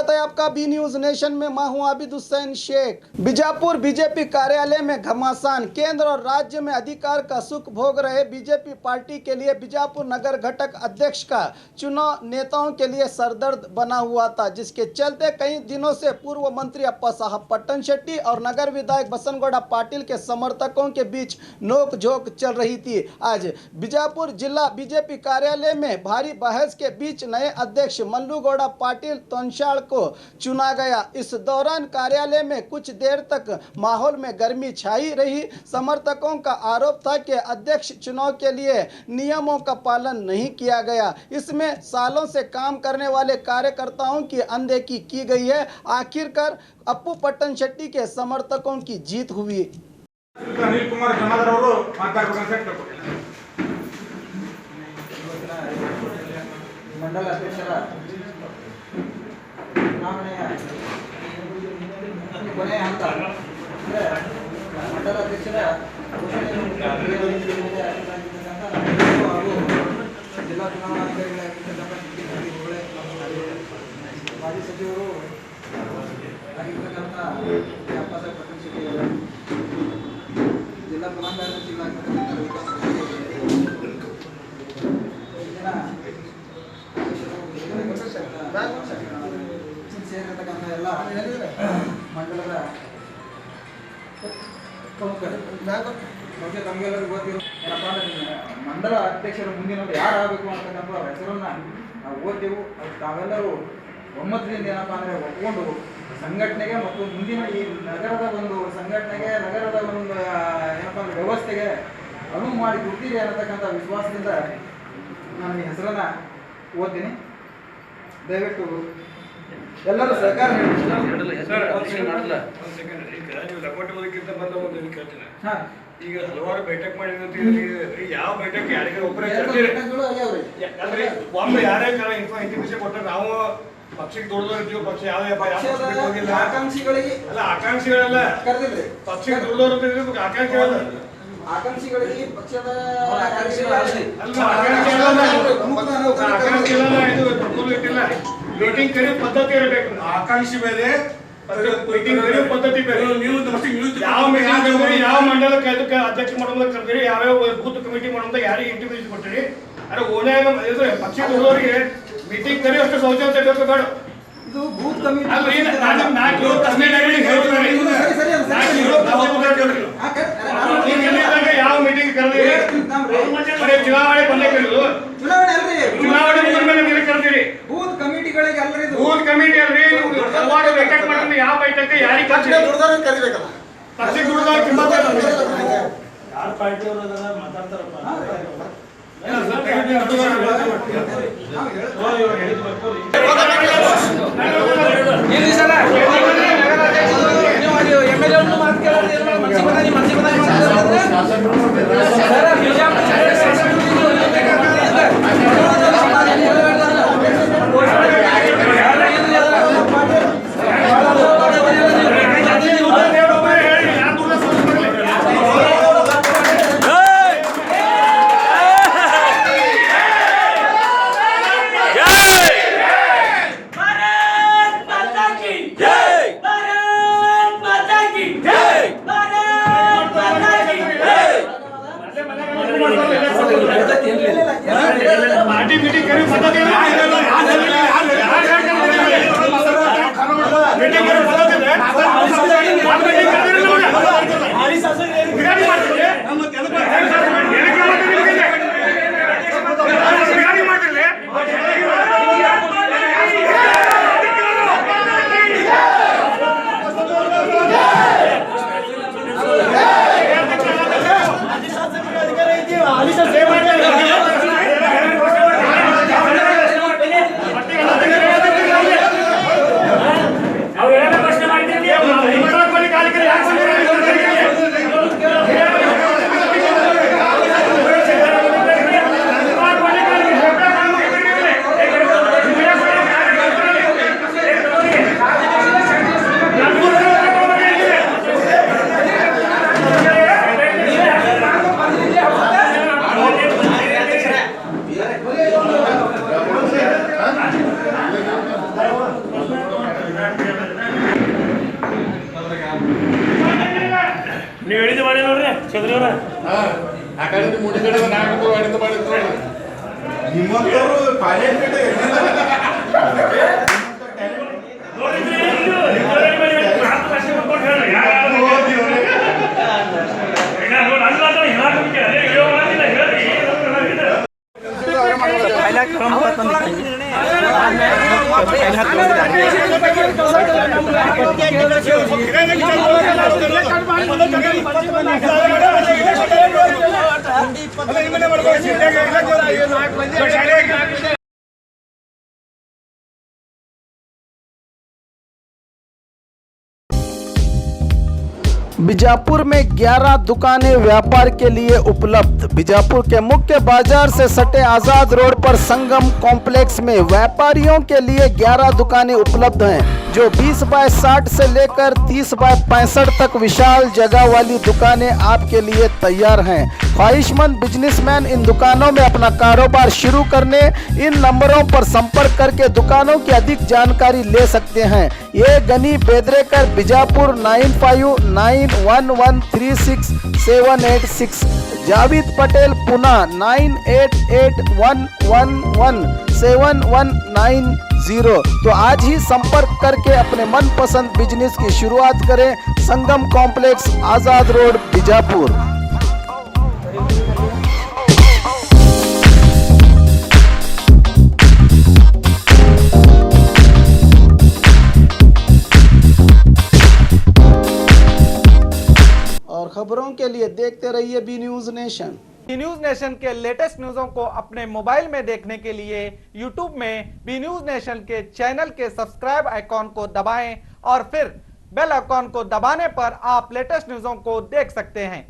स्वागत है आपका बी न्यूज नेशन में। मैं हूं आबिद हुसैन शेख। बीजापुर बीजेपी कार्यालय में घमासान। केंद्र और राज्य में अधिकार का सुख भोग रहे बीजेपी पार्टी के लिए बीजापुर नगर घटक अध्यक्ष का चुनाव नेताओं के लिए सरदर्द बना हुआ था, जिसके चलते कई दिनों से पूर्व मंत्री अप्पा साहब पट्टन शेट्टी और नगर विधायक बसनगौड़ा पाटिल के समर्थकों के बीच नोक-झोंक चल रही थी। आज बीजापुर जिला बीजेपी कार्यालय में भारी बहस के बीच नए अध्यक्ष मल्लू गौड़ा पाटिल तोंशाल को चुना गया। इस दौरान कार्यालय में कुछ देर तक माहौल में गर्मी छाई रही। समर्थकों का आरोप था कि अध्यक्ष चुनाव के लिए नियमों का पालन नहीं किया गया। इसमें सालों से काम करने वाले कार्यकर्ताओं की अनदेखी की गई है। आखिरकार अप्पू पट्टन शेट्टी के समर्थकों की जीत हुई। अनिल कुमार जमादार ಅವರು ಮಾತಾಡಬೇಕು ಮಂಡಲ ಅಧ್ಯಕ್ಷರ ಚುನಾವಣೆಯ ಕೊನೆಯ ಹಂತ ಅಂದರೆ ಮಂಡಲ ಅಧ್ಯಕ್ಷರ ಹಾಗೂ ಜಿಲ್ಲಾ ಚುನಾವಣಾಧಿಕಾರಿಗಳಾಗಿರ್ತಕ್ಕಂಥ ಮಾಜಿ ಸಚಿವರು ಆಗಿರ್ತಕ್ಕಂಥ ಅಪ್ಪ ಸಾಹೇಬ್ ಪಟ್ಟಣ ಶೆಟ್ಟಿ ಅವರು, ಜಿಲ್ಲಾ ಪ್ರಧಾನ ಕಾರ್ಯದರ್ಶಿಗಳಾಗಿರ್ತಕ್ಕಂಥ ಸೇರಿರ್ತಕ್ಕಂಥ ಎಲ್ಲ ಮಂಡಲದ ಬಹುಶಃ ತಮಗೆಲ್ಲರಿಗೂ ಗೊತ್ತಿರೋ ಏನಪ್ಪ ಅಂದರೆ ಮಂಡಲ ಅಧ್ಯಕ್ಷರ ಮುಂದಿನವರು ಯಾರು ಆಗಬೇಕು ಅಂತಕ್ಕಂಥ ಹೆಸರನ್ನ ನಾವು ಓದ್ತೇವೆ. ತಾವೆಲ್ಲರೂ ಒಮ್ಮತದಿಂದ ಏನಪ್ಪ ಅಂದರೆ ಒಪ್ಕೊಂಡು ಸಂಘಟನೆಗೆ ಮತ್ತು ಮುಂದಿನ ಈ ನಗರದ ಒಂದು ಸಂಘಟನೆಗೆ, ನಗರದ ಒಂದು ಏನಪ್ಪ ಅಂದರೆ ವ್ಯವಸ್ಥೆಗೆ ಅನುವು ಮಾಡಿ ಕೊಡ್ತೀರಿ ಅನ್ನತಕ್ಕಂಥ ವಿಶ್ವಾಸದಿಂದ ನಾನು ಈ ಹೆಸರನ್ನು ಓದ್ತೀನಿ. ದಯವಿಟ್ಟು ಎಲ್ಲರೂ ಸಹಕಾರ ಈಗ ಹಲವಾರು ಬೈಠಕ್ ಮಾಡಿದ್ರೆ ಯಾವ ಬೈಠಕ್ ಯಾರಿಗೆ ಒಬ್ಬರೇ ಒಮ್ಮೆ ಯಾರೇ ವಿಷಯ ಕೊಟ್ಟರೆ ನಾವು ಪಕ್ಷಕ್ಕೆ ದುಡಿದವ್ರು ಪಕ್ಷ ಯಾವ ಆಕಾಂಕ್ಷಿಗಳಿಗೆ ಅಲ್ಲ ಆಕಾಂಕ್ಷಿಗಳಲ್ಲ ಕರೆದಿದ್ರಿ, ಪಕ್ಷಕ್ಕೆ ದುಡಿದವ್ರು ಆಕಾಂಕ್ಷಿಗಳಲ್ಲ ಆಕಾಂಕ್ಷಿಗಳಿಗೆ ಪಕ್ಷದ ಮೀಟಿಂಗ್ ಕರೆಯೋ ಪದ್ಧತಿ ಇರಬೇಕು. ಆಕಾಂಕ್ಷಿ ಬೇರೆ, ಮೀಟಿಂಗ್ ಕರೆಯೋ ಪದ್ಧತಿ ಬೇರೆ. ಯಾವ ಮಂಡಲ ಅಧ್ಯಕ್ಷ ಮಾಡೋದ ಕರೆದಿರಿ, ಯಾವ್ಯಾವ ಬೂತ್ ಕಮಿಟಿ ಮಾಡೋದ ಯಾರಿಗೆ ಇಂಟಿಮೇಷನ್ ಕೊಟ್ಟಿರಿ, ಅರೆ ಓನೇ ಪಕ್ಷದ ಹುಡುಗರಿಗೆ ಮೀಟಿಂಗ್ ಕರೆಯೋ ಅಷ್ಟು ಶೌಚಾಲಯ ಬೇಕು ಬೇಡ. ಇದು ಬೂತ್ ಕಮಿಟಿ ಯಾವ ಮೀಟಿಂಗ್ ಕರೆದಿರಿ, ಚುನಾವಣೆ ಬಂದೇ ಕರೆದು ಚುನಾವಣೆ ಕರೆದಿರಿ. ಬೂತ್ ಕಮಿಟಿಗಳಿಗೆ ಅಲ್ರಿ, ಬೂತ್ ಕಮಿಟಿ ಅಲ್ರಿ. ಹಲವಾರು ಬೈಠಕ್ ಮಾಡಿದ್ರೆ ಯಾವ ಬೈಠಕ್ ಯಾರಿಗೆ ಕರಿಬೇಕಲ್ಲ, ಪಕ್ಷಕ್ಕೆ ದುಡಿದವ್ರು ಯಾರು ಪಾರ್ಟಿಯವರು ಮಾತಾಡ್ತಾರಪ್ಪ Jai! ನೀವು ಹೇಳಿದ್ದು ಮಾಡಿ ನೋಡ್ರಿ ಚಂದ್ರಿ ಅವ್ರ ಆ ಕಡೆ ಮುಡಿ ಕಡೆ ನಾಲ್ಕು ಮಾಡಿದ್ದು ನೋಡಿ ನಿಮ್ಮಂತವರು ಪಾಲಿಯನ್ ಕಡೆ बीजापुर में 11 दुकानें व्यापार के लिए उपलब्ध। बीजापुर के मुख्य बाजार से सटे आजाद रोड पर संगम कॉम्प्लेक्स में व्यापारियों के लिए 11 दुकानें उपलब्ध हैं, जो 20 बाय 60 से लेकर 30 बाय 65 तक विशाल जगह वाली दुकानें आपके लिए तैयार हैं। ख्वाहिशमंद बिजनेसमैन इन दुकानों में अपना कारोबार शुरू करने इन नंबरों पर संपर्क करके दुकानों की अधिक जानकारी ले सकते हैं। ये गनी बेदरेकर बीजापुर 9591136786, जावेद पटेल पुना 9881117190। तो आज ही संपर्क करके अपने मनपसंद बिजनेस की शुरुआत करें। Sangam complex, Azad road, Bijapur. और खबरों के लिए देखते रहिए B news nation. B news nation के लेटेस्ट न्यूज़ों को अपने मोबाइल में देखने के लिए यूट्यूब में बी न्यूज नेशन के चैनल के सब्सक्राइब आइकॉन को दबाएं और फिर बेल आइकॉन को दबाने पर आप लेटेस्ट न्यूज़ों को देख सकते हैं।